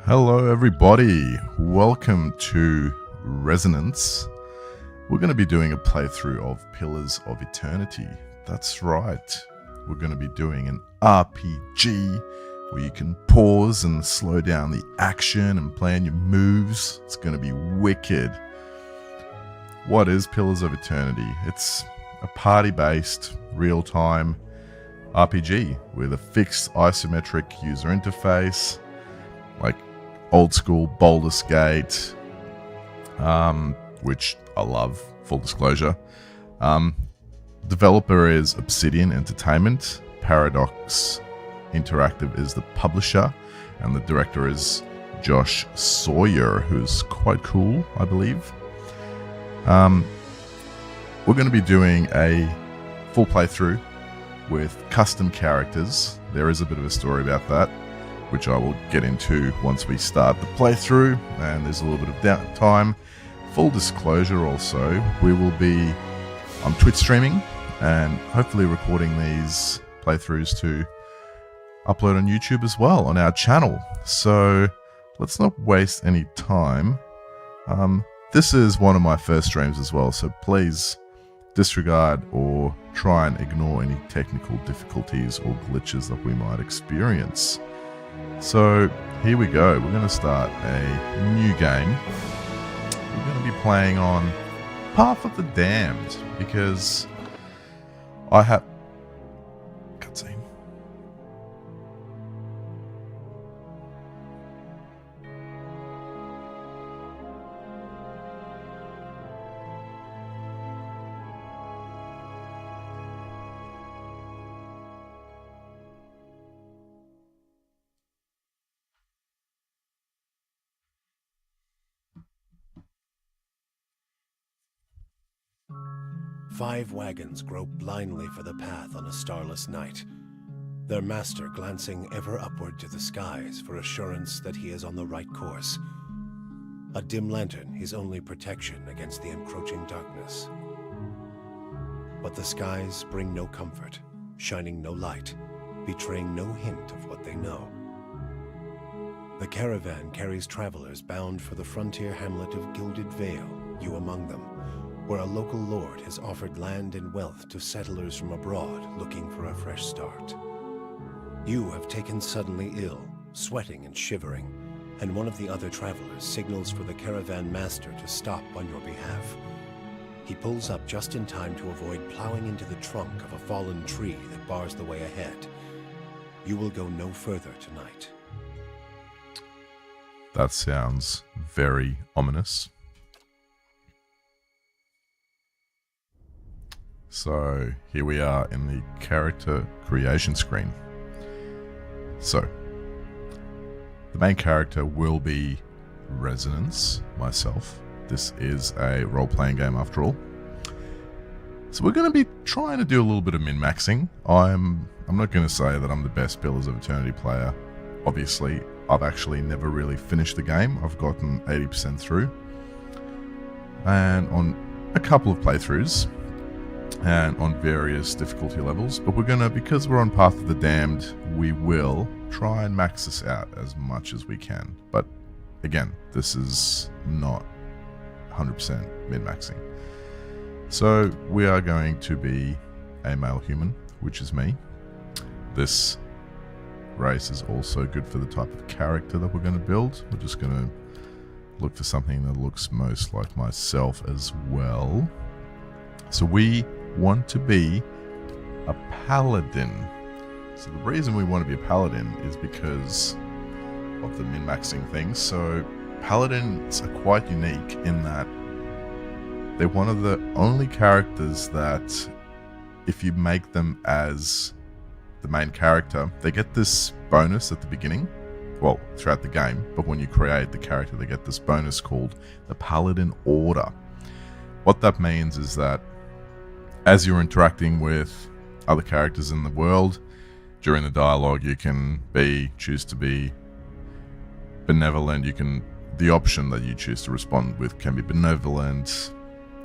Hello everybody, welcome to Resonance. We're going to be doing a playthrough of Pillars of Eternity. That's right, we're going to be doing an RPG where you can pause and slow down the action and plan your moves. It's going to be wicked. What is Pillars of Eternity? It's a party-based, real-time RPG with a fixed isometric user interface, like old school Baldur's Gate, which I love, full disclosure. Developer is Obsidian Entertainment. Paradox Interactive is the publisher, and the director is Josh Sawyer, who's quite cool, I believe. We're going to be doing a full playthrough with custom characters. There is a bit of a story about that, which I will get into once we start the playthrough, and there's a little bit of downtime. Full disclosure also, we will be on Twitch streaming and hopefully recording these playthroughs to upload on YouTube as well on our channel. So let's not waste any time. This is one of my first streams as well, so please disregard or try and ignore any technical difficulties or glitches that we might experience. So here we go, we're going to start a new game. We're going to be playing on Path of the Damned because I have... Cutscene. Five wagons grope blindly for the path on a starless night, their master glancing ever upward to the skies for assurance that he is on the right course. A dim lantern his only protection against the encroaching darkness. But the skies bring no comfort, shining no light, betraying no hint of what they know. The caravan carries travelers bound for the frontier hamlet of Gilded Vale, you among them, where a local lord has offered land and wealth to settlers from abroad looking for a fresh start. You have taken suddenly ill, sweating and shivering, and one of the other travelers signals for the caravan master to stop on your behalf. He pulls up just in time to avoid plowing into the trunk of a fallen tree that bars the way ahead. You will go no further tonight. That sounds very ominous. So here we are in the character creation screen. So the main character will be Resonance, myself. This is a role-playing game after all. So we're going to be trying to do a little bit of min-maxing. I'm not going to say that I'm the best Pillars of Eternity player. Obviously, I've actually never really finished the game. I've gotten 80% through. And on a couple of playthroughs, and on various difficulty levels, but we're gonna, because we're on Path of the Damned, we will try and max this out as much as we can. But again, this is not 100% min-maxing. So we are going to be a male human, which is me. This race is also good for the type of character that we're going to build. We're just going to look for something that looks most like myself as well. So we want to be a paladin. So the reason we want to be a paladin is because of the min-maxing thing. So paladins are quite unique in that they're one of the only characters that if you make them as the main character, they get this bonus at the beginning, well, throughout the game, but when you create the character, they get this bonus called the Paladin Order. What that means is that as you're interacting with other characters in the world, during the dialogue, you can choose to be benevolent. The option that you choose to respond with can be benevolent,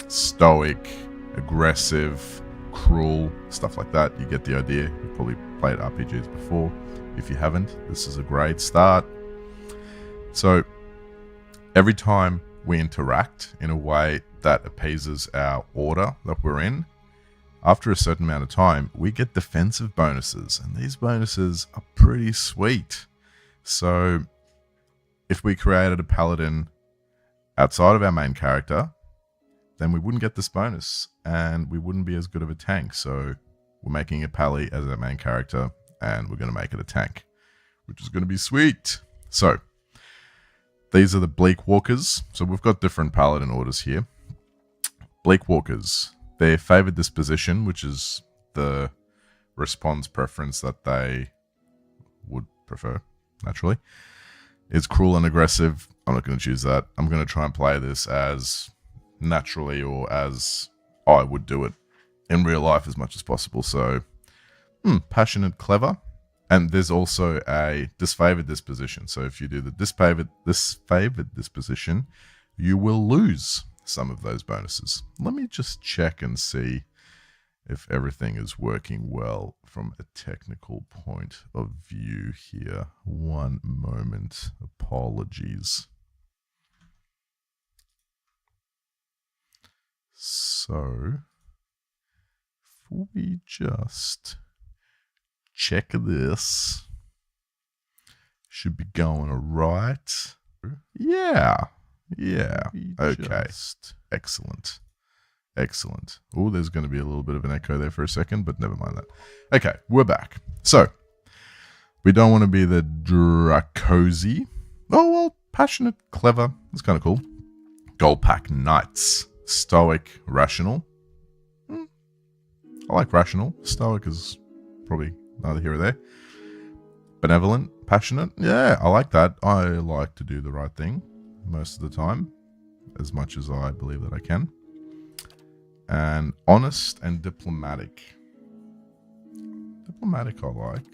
stoic, aggressive, cruel, stuff like that. You get the idea. You've probably played RPGs before. If you haven't, this is a great start. So every time we interact in a way that appeases our order that we're in, after a certain amount of time, we get defensive bonuses, and these bonuses are pretty sweet. So if we created a paladin outside of our main character, then we wouldn't get this bonus, and we wouldn't be as good of a tank. So we're making a pally as our main character, and we're going to make it a tank, which is going to be sweet. So these are the Bleak Walkers. So we've got different paladin orders here. Bleak Walkers, their favored disposition, which is the response preference that they would prefer, naturally, is cruel and aggressive. I'm not going to choose that. I'm going to try and play this as naturally or as I would do it in real life as much as possible. So, passionate, clever. And there's also a disfavored disposition. So if you do the disfavored disposition, you will lose some of those bonuses. Let me just check and see if everything is working well from a technical point of view here. One moment. Apologies. So, if we just check this, should be going all right. Yeah. Okay. Excellent. Oh, there's going to be a little bit of an echo there for a second, but never mind that. Okay, we're back. So, we don't want to be the Dracosi. Oh, well, passionate, clever. That's kind of cool. Gold Pack Knights. Stoic, rational. I like rational. Stoic is probably neither here or there. Benevolent, passionate. Yeah, I like that. I like to do the right thing most of the time, as much as I believe that I can. And honest and diplomatic. Diplomatic I like.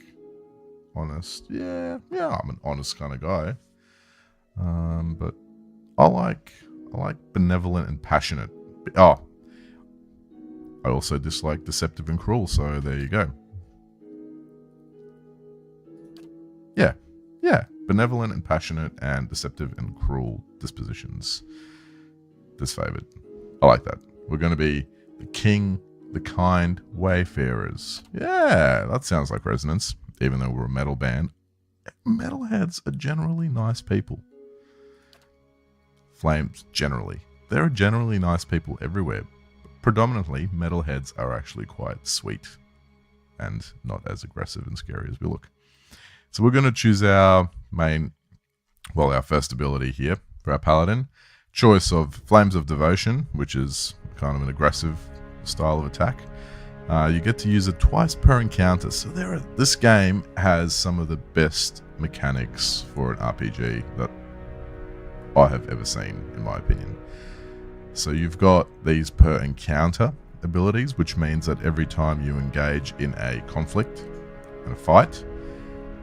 Honest, yeah, I'm an honest kind of guy. But I like benevolent and passionate. Oh, I also dislike deceptive and cruel, so there you go. Yeah, benevolent and passionate and deceptive and cruel dispositions. Disfavored. I like that. We're going to be the king, the kind wayfarers. Yeah, that sounds like Resonance, even though we're a metal band. Metalheads are generally nice people. Flames, generally. There are generally nice people everywhere. Predominantly, metalheads are actually quite sweet and not as aggressive and scary as we look. So we're going to choose our our first ability here for our paladin. Choice of Flames of Devotion, which is kind of an aggressive style of attack. You get to use it twice per encounter. So this game has some of the best mechanics for an RPG that I have ever seen, in my opinion. So you've got these per encounter abilities, which means that every time you engage in a conflict and a fight,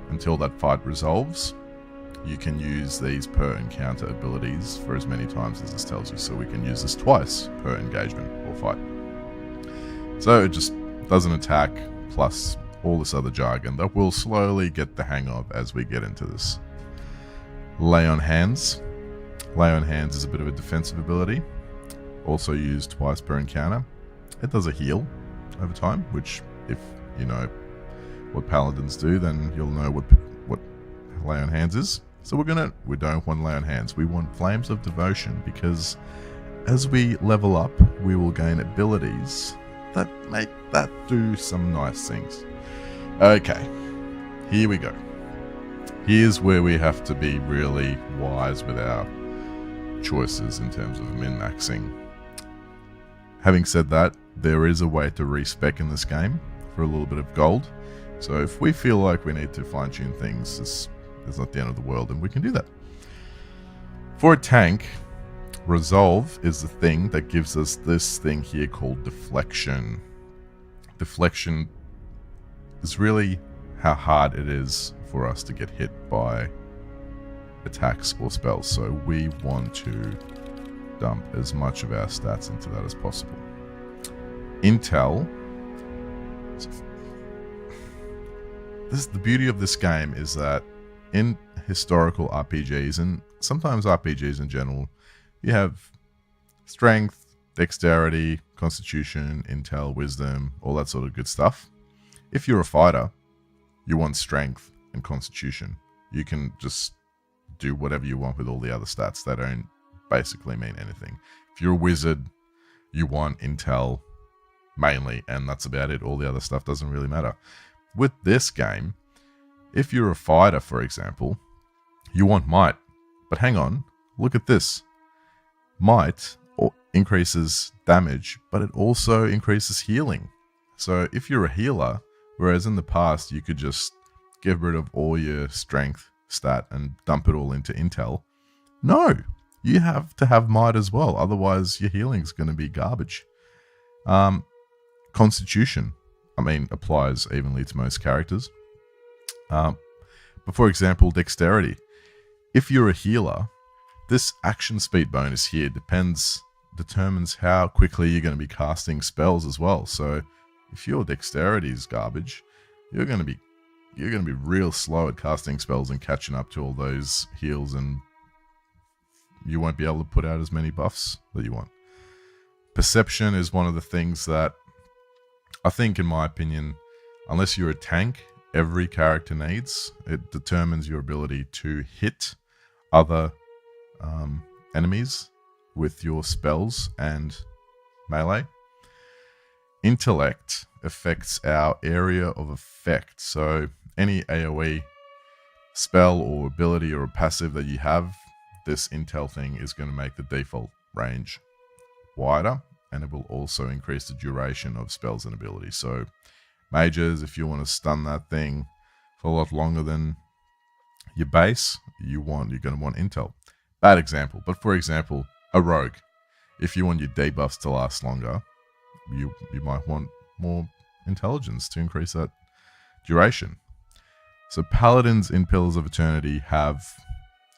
until that fight resolves, you can use these per encounter abilities for as many times as this tells you. So we can use this twice per engagement or fight. So it just does an attack plus all this other jargon that we'll slowly get the hang of as we get into this. Lay on Hands. Lay on Hands is a bit of a defensive ability. Also used twice per encounter. It does a heal over time, which if you know what paladins do, then you'll know what Lay on Hands is. So we don't want Lay on Hands. We want Flames of Devotion, because as we level up, we will gain abilities that make that do some nice things. Okay, here we go. Here's where we have to be really wise with our choices in terms of min-maxing. Having said that, there is a way to respec in this game for a little bit of gold. So if we feel like we need to fine-tune things, it's not the end of the world, and we can do that. For a tank, Resolve is the thing that gives us this thing here called Deflection. Deflection is really how hard it is for us to get hit by attacks or spells. So we want to dump as much of our stats into that as possible. Intel. The beauty of this game is that in historical RPGs and sometimes RPGs in general, you have strength, dexterity, constitution, intel, wisdom, all that sort of good stuff. If you're a fighter, you want strength and constitution. You can just do whatever you want with all the other stats. They don't basically mean anything. If you're a wizard, you want intel mainly, and that's about it. All the other stuff doesn't really matter. With this game, if you're a fighter, for example, you want might. But hang on, look at this. Might increases damage, but it also increases healing. So if you're a healer, whereas in the past you could just get rid of all your strength stat and dump it all into intel, no, you have to have might as well. Otherwise, your healing's going to be garbage. Constitution, applies evenly to most characters. But for example, dexterity. If you're a healer, this action speed bonus here determines how quickly you're going to be casting spells as well. So if your dexterity is garbage, you're going to be real slow at casting spells and catching up to all those heals, and you won't be able to put out as many buffs that you want. Perception is one of the things that I think, in my opinion, unless you're a tank, every character needs. It determines your ability to hit other enemies with your spells and melee. Intellect affects our area of effect. So any AoE spell or ability or a passive that you have, this intel thing is going to make the default range wider, and it will also increase the duration of spells and abilities. So mages, if you want to stun that thing for a lot longer than your base, you're going to want intel. Bad example, but for example, a rogue. If you want your debuffs to last longer, you might want more intelligence to increase that duration. So paladins in Pillars of Eternity have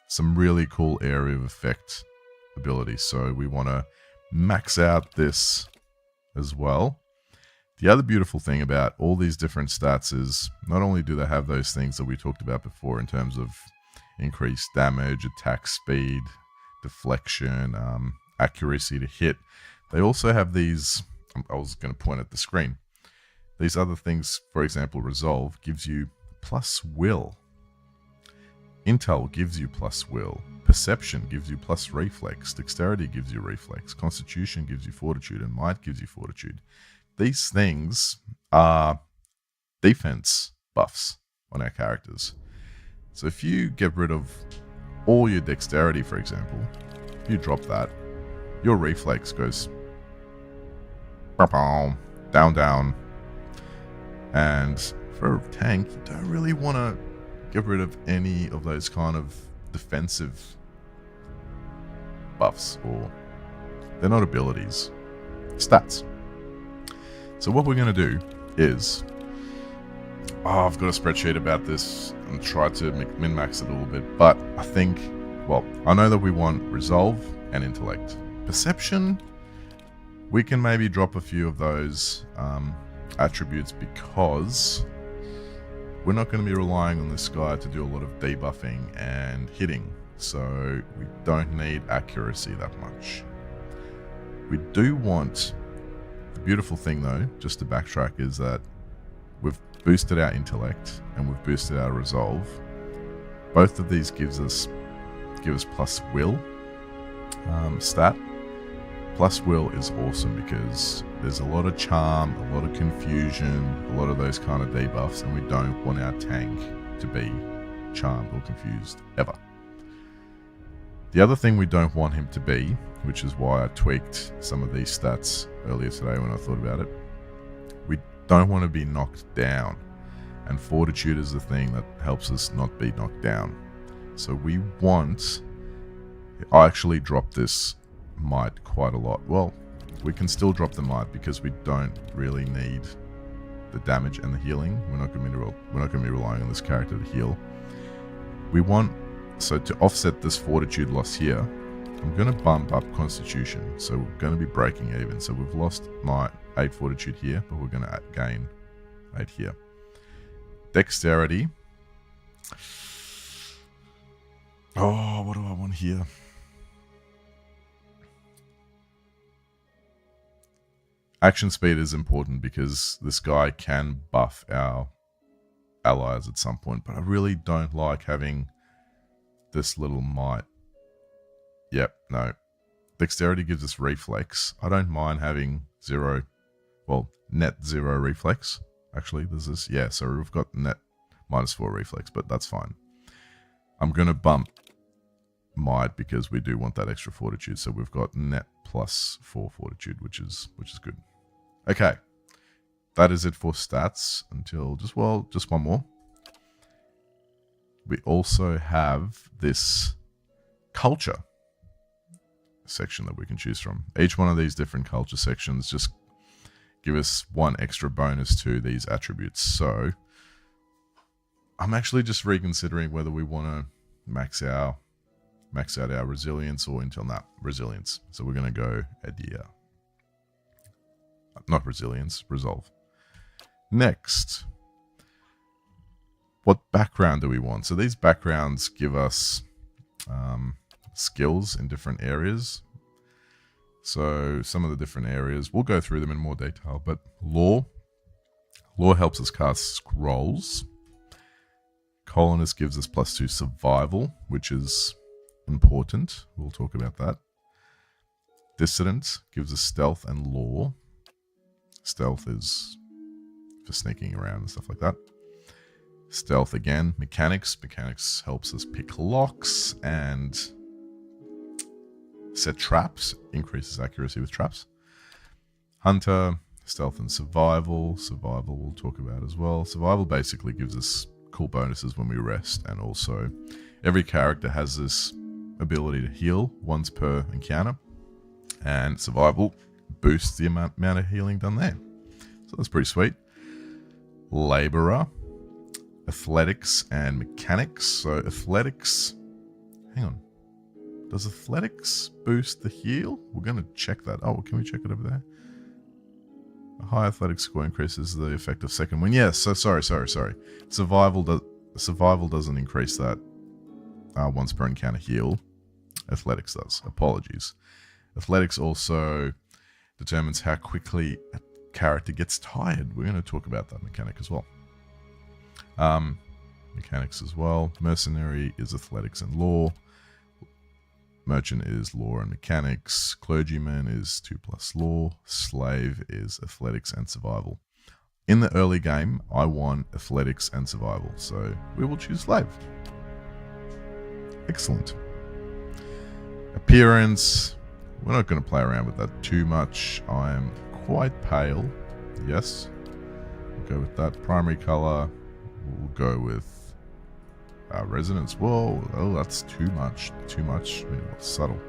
some really cool area of effect abilities. So we want to max out this as well. The other beautiful thing about all these different stats is not only do they have those things that we talked about before in terms of increased damage, attack speed, deflection, accuracy to hit, they also have these, I was going to point at the screen, these other things. For example, resolve gives you plus will. Intel gives you plus will. Perception gives you plus reflex. Dexterity gives you reflex. Constitution gives you fortitude. And might gives you fortitude. These things are defense buffs on our characters. So if you get rid of all your dexterity, for example, if you drop that, your reflex goes down, down. And for a tank, you don't really want to get rid of any of those kind of defensive buffs, or they're not abilities, stats. So what we're going to do is, I've got a spreadsheet about this and try to min-max it a little bit, but I think, I know that we want resolve and intellect. Perception, we can maybe drop a few of those attributes because we're not going to be relying on this guy to do a lot of debuffing and hitting, so we don't need accuracy that much. We do want, the beautiful thing though, just to backtrack, is that we've boosted our intellect and we've boosted our resolve. Both of these give us plus will stat. Plus will is awesome because there's a lot of charm, a lot of confusion, a lot of those kind of debuffs, and we don't want our tank to be charmed or confused ever. The other thing we don't want him to be, which is why I tweaked some of these stats earlier today when I thought about it, we don't want to be knocked down, and fortitude is the thing that helps us not be knocked down. So we want, I actually dropped this might quite a lot. Well, we can still drop the might because we don't really need the damage and the healing. We're not going to be relying on this character to heal. We want, so to offset this fortitude loss here, I'm going to bump up constitution. So we're going to be breaking even. So we've lost my 8 fortitude here, but we're going to gain 8 here. Dexterity. Oh, what do I want on here? Action speed is important because this guy can buff our allies at some point, but I really don't like having this little mite. Yep, no. Dexterity gives us reflex. I don't mind having net 0 reflex. Actually, there's this. Yeah, so we've got net -4 reflex, but that's fine. I'm going to bump might because we do want that extra fortitude. So we've got net +4 fortitude, which is good. Okay. That is it for stats until just one more. We also have this culture section that we can choose from. Each one of these different culture sections just give us one extra bonus to these attributes. So I'm actually just reconsidering whether we want to max out our resilience or resilience. So we're going to go not resilience, resolve. Next, what background do we want? So these backgrounds give us skills in different areas. So some of the different areas, we'll go through them in more detail, but lore helps us cast scrolls. Colonist gives us +2 survival, which is important. We'll talk about that. Dissident gives us stealth and lore. Stealth is for sneaking around and stuff like that. Stealth again. Mechanics helps us pick locks and set traps, increases accuracy with traps. Hunter, stealth and survival we'll talk about as well. Survival basically gives us cool bonuses when we rest, and also every character has this ability to heal once per encounter, and survival boosts the amount of healing done there. So that's pretty sweet. Laborer, athletics and mechanics. So athletics, hang on. Does athletics boost the heal? We're going to check that. Oh, can we check it over there? A high athletic score increases the effect of second wind. Yes, so sorry. Survival doesn't increase that once per encounter heal. Athletics does. Apologies. Athletics also determines how quickly a character gets tired. We're going to talk about that mechanic as well. Mechanics as well. Mercenary is athletics and lore. Merchant is lore and mechanics. Clergyman is 2+ lore. Slave is athletics and survival. In the early game, I want athletics and survival, so we will choose slave. Excellent. Appearance. We're not going to play around with that too much. I am quite pale. Yes. We'll go with that. Primary color. We'll go with resonance. Whoa, oh, that's too much. I mean, what's subtle?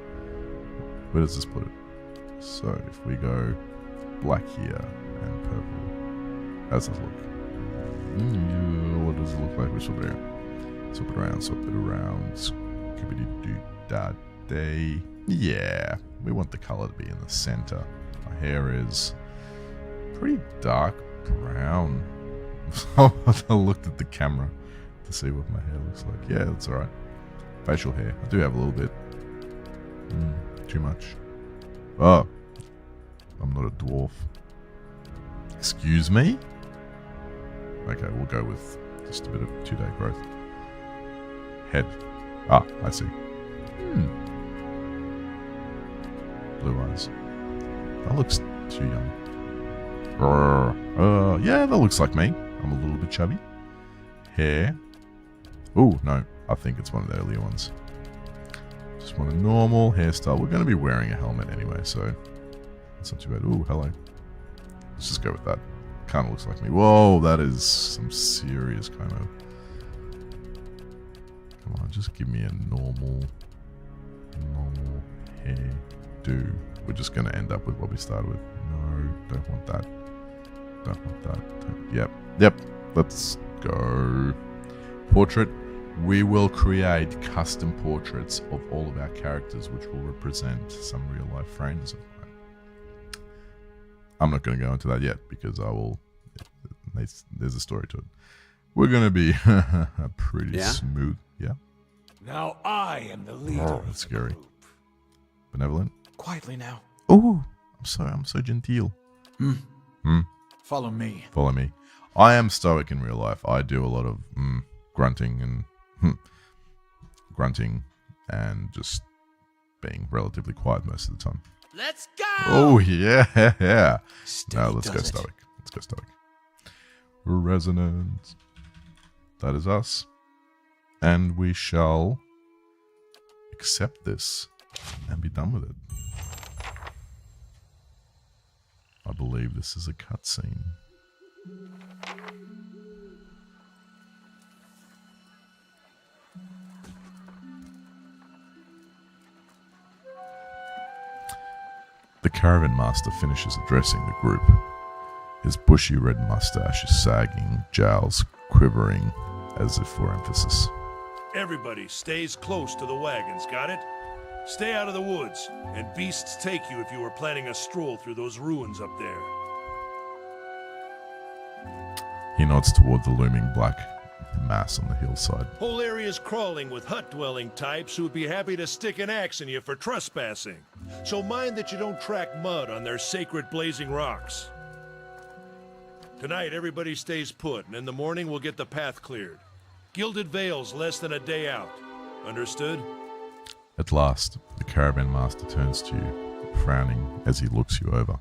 Where does this put it? So if we go black here and purple, how does this look? What does it look like? We swap it around. Swap it around. Skibbity-doo-da-day. Yeah, we want the color to be in the center. My hair is pretty dark brown. I looked at the camera to see what my hair looks like. Yeah, that's alright. Facial hair. I do have a little bit. Too much. Oh. I'm not a dwarf. Excuse me? Okay, we'll go with just a bit of 2-day growth. Head. Ah, I see. Blue eyes. That looks too young. Yeah, that looks like me. I'm a little bit chubby. Hair. Oh, no. I think it's one of the earlier ones. Just want a normal hairstyle. We're going to be wearing a helmet anyway, so it's not too bad. Oh, hello. Let's just go with that. Kind of looks like me. Whoa, that is some serious kind of... Come on, just give me a normal hairdo. We're just going to end up with what we started with. No, don't want that. Don't want that. Yep. Let's go. Portrait. We will create custom portraits of all of our characters, which will represent some real life frames of mine. I'm not going to go into that yet because there's a story to it. We're going to be pretty smooth. Yeah. Now I am the leader Oh, of that's the scary. group. Benevolent? Quietly now. Oh, I'm so genteel. Follow me. Follow me. I am stoic in real life. I do a lot of grunting and just being relatively quiet most of the time. Let's go! Oh yeah. Steady Now let's go does it. stoic. Let's go stoic. Resonance. That is us. And we shall accept this and be done with it. I believe this is a cutscene. The caravan master finishes addressing the group. His bushy red mustache is sagging, jowls quivering as if for emphasis. Everybody stays close to the wagons, got it? Stay out of the woods, and beasts take you if you were planning a stroll through those ruins up there. He nods toward the looming black mass on the hillside. Whole area's crawling with hut-dwelling types who would be happy to stick an axe in you for trespassing. So mind that you don't track mud on their sacred blazing rocks. Tonight, everybody stays put, and in the morning we'll get the path cleared. Gilded Vale's less than a day out. Understood? At last, the caravan master turns to you, frowning as he looks you over.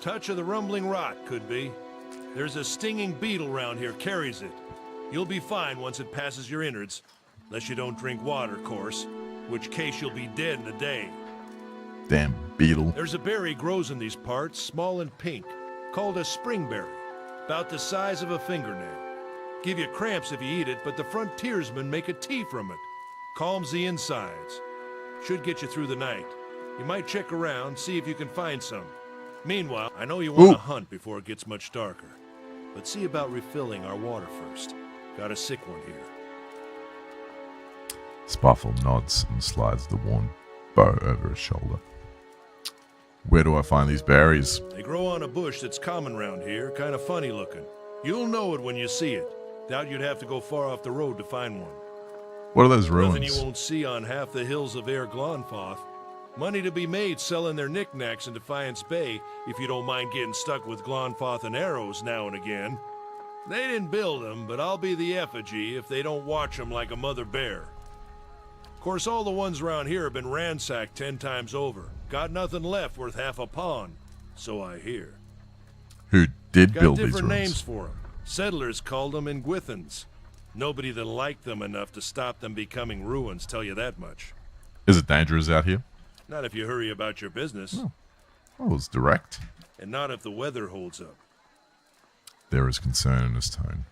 Touch of the rumbling rot, could be. There's a stinging beetle round here, carries it. You'll be fine once it passes your innards. Unless you don't drink water, course. Which case you'll be dead in a day. Damn beetle. There's a berry grows in these parts, small and pink, called a springberry. About the size of a fingernail. Give you cramps if you eat it, but the frontiersmen make a tea from it. Calms the insides. Should get you through the night. You might check around, see if you can find some. Meanwhile, I know you want to hunt before it gets much darker. But see about refilling our water first. Got a sick one here. Sparfle nods and slides the worn bow over his shoulder. Where do I find these berries? They grow on a bush that's common round here, kind of funny looking. You'll know it when you see it. Doubt you'd have to go far off the road to find one. What are those Nothing you ruins? won't see on half the hills of Air Glonfoth. Money to be made selling their knickknacks in Defiance Bay, if you don't mind getting stuck with Glonfoth and arrows now and again. They didn't build them, but I'll be the effigy if they don't watch them like a mother bear. Of course, all the ones around here have been ransacked 10 times over. Got nothing left worth half a pawn, so I hear. Who did Got build these different ruins? names for them. Settlers called them Ingwithans. Nobody that liked them enough to stop them becoming ruins, tell you that much. Is it dangerous out here? Not if you hurry about your business, Oh, it's direct. and not if the weather holds up. There is concern in his tone,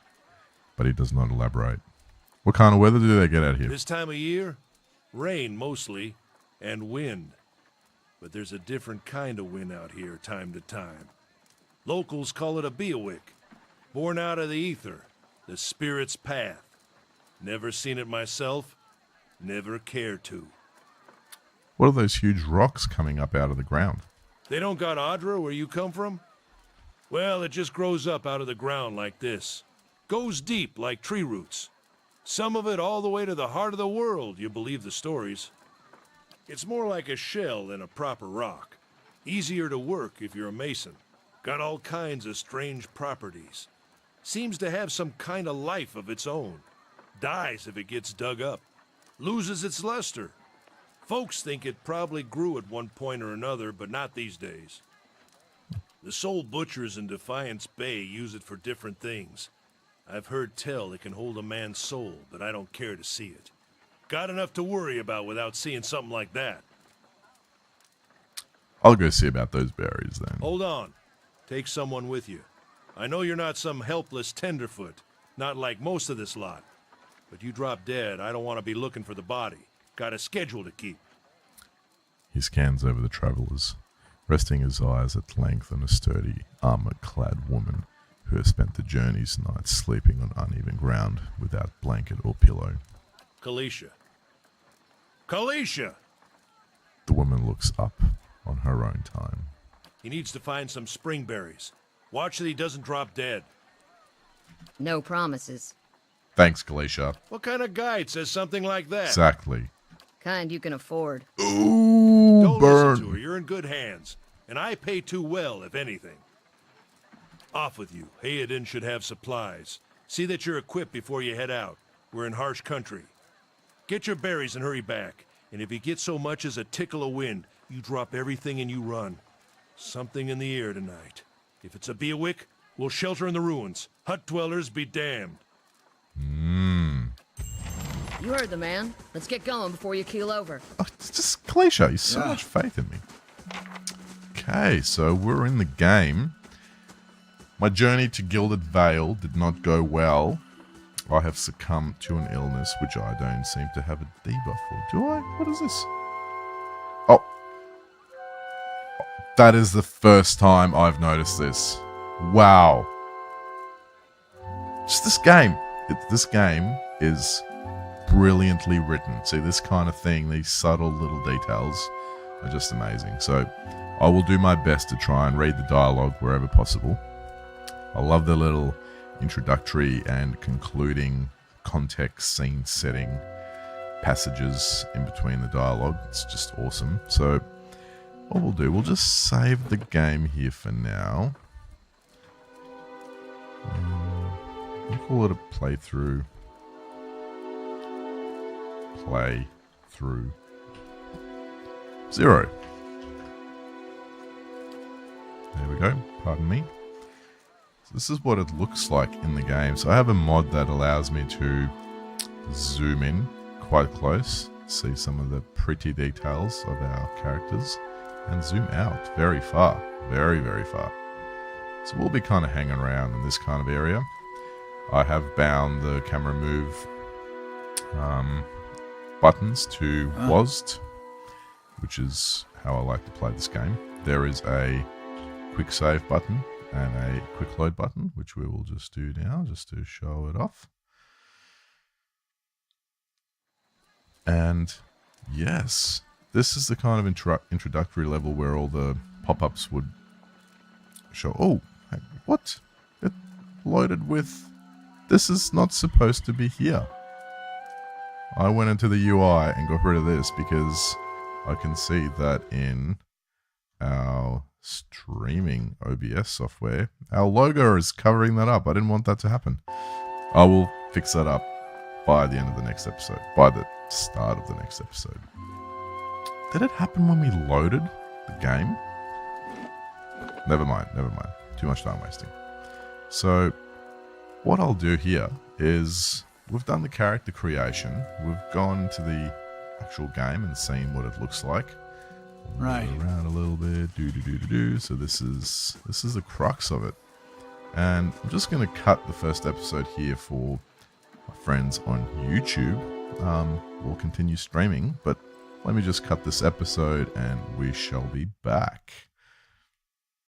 but he does not elaborate. What kind of weather do they get out here? This time of year, rain mostly, and wind. But there's a different kind of wind out here time to time. Locals call it a beowick, born out of the ether, the spirit's path. Never seen it myself, never care to. What are those huge rocks coming up out of the ground? They don't got Adra where you come from? Well, it just grows up out of the ground like this. Goes deep like tree roots. Some of it all the way to the heart of the world, you believe the stories. It's more like a shell than a proper rock. Easier to work if you're a mason. Got all kinds of strange properties. Seems to have some kind of life of its own. Dies if it gets dug up. Loses its luster. Folks think it probably grew at one point or another, but not these days. The soul butchers in Defiance Bay use it for different things. I've heard tell it can hold a man's soul, but I don't care to see it. Got enough to worry about without seeing something like that. I'll go see about those berries then. Hold on. Take someone with you. I know you're not some helpless tenderfoot, not like most of this lot. But you drop dead, I don't want to be looking for the body. Got a schedule to keep. He scans over the travelers, resting his eyes at length on a sturdy, armor-clad woman who has spent the journey's nights sleeping on uneven ground without blanket or pillow. Kalisha. Kalisha! The woman looks up on her own time. He needs to find some springberries. Watch that he doesn't drop dead. No promises. Thanks, Glacier. What kind of guide says something like that? Exactly. Kind you can afford. Ooh, Don't burn. listen to her. You're in good hands. And I pay too well, if anything. Off with you. Hayden should have supplies. See that you're equipped before you head out. We're in harsh country. Get your berries and hurry back. And if you get so much as a tickle of wind, you drop everything and you run. Something in the air tonight. If it's a Beawick, we'll shelter in the ruins. Hut dwellers be damned. You heard the man. Let's get going before you keel over. Oh, it's just Glacier. You so much faith in me. Okay, so we're in the game. My journey to Gilded Vale did not go well. I have succumbed to an illness which I don't seem to have a debuff for. Do I? What is this? Oh. That is the first time I've noticed this. Wow. Just this game. This game is brilliantly written. See, this kind of thing, these subtle little details are just amazing. So I will do my best to try and read the dialogue wherever possible. I love the little introductory and concluding context, scene setting passages in between the dialogue. It's just awesome. So what we'll do, we'll just save the game here for now. We'll call it a playthrough. Play through 0. There we go. Pardon me. So this is what it looks like in the game. So I have a mod that allows me to zoom in quite close, see some of the pretty details of our characters, and zoom out very far, very, very far. So we'll be kind of hanging around in this kind of area. I have bound the camera move buttons to WASD, which is how I like to play this game. There is a quick save button and a quick load button, which we will just do now, just to show it off. And yes, this is the kind of introductory level where all the pop-ups would show. Oh, what? It loaded with... This is not supposed to be here. I went into the UI and got rid of this because I can see that in our streaming OBS software, our logo is covering that up. I didn't want that to happen. I will fix that up by the end of the next episode, by the start of the next episode. Did it happen when we loaded the game? Never mind. Too much time wasting. So what I'll do here is we've done the character creation. We've gone to the actual game and seen what it looks like. Right. Move around a little bit. So this is the crux of it. And I'm just going to cut the first episode here for my friends on YouTube. We'll continue streaming, but let me just cut this episode and we shall be back.